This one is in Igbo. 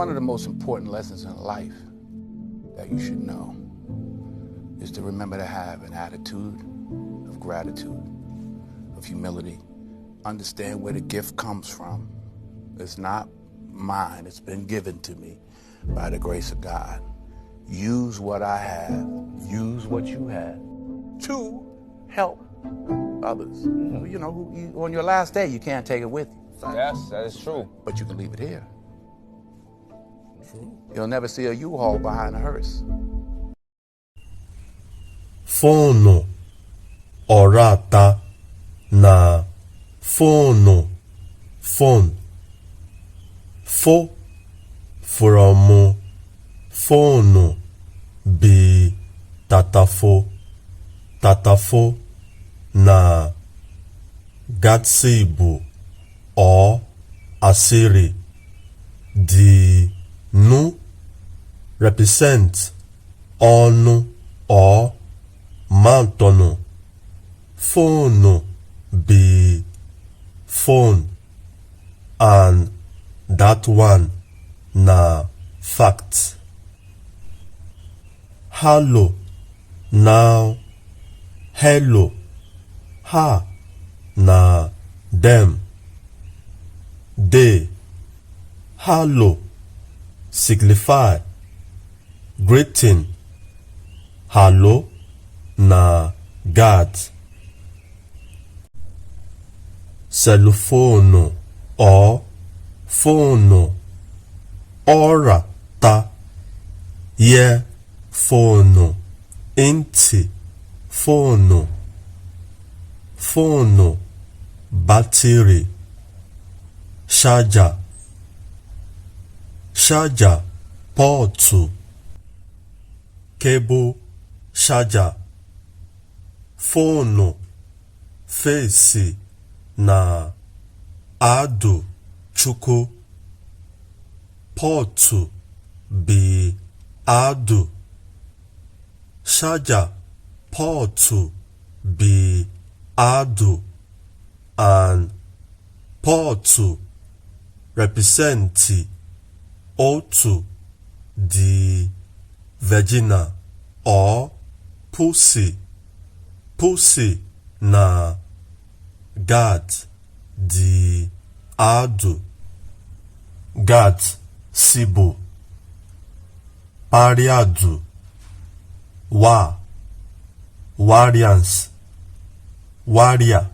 one of the most important lessons in life that you should know is to remember to have an attitude of gratitude, of humility. Understand where the gift comes from. It's not mine. It's been given to me by the grace of God. Use what I have. Use what you have to help others. You know, on your last day, you can't take it with you. Yes, that is true. But you can leave it here. You'll never see a U-Haul behind a hearse. Fonu Orattah na phone. Fo from phone be tatafo na gatsibu or asiri. The nu represent onu or mountain. Phone be phone, and that one na fact. Hello now hello, ha na them, they. Hello signify greeting. Hello na God. Cellphone or Fonu Orattah, ye phone, inti phone, battery, charger, port, cable, charger, phone, face na adu chuku, port be adu, charger port be adu, and port represent otu the vagina or pussy na God the adu. God sibu pariadu wa variance warrior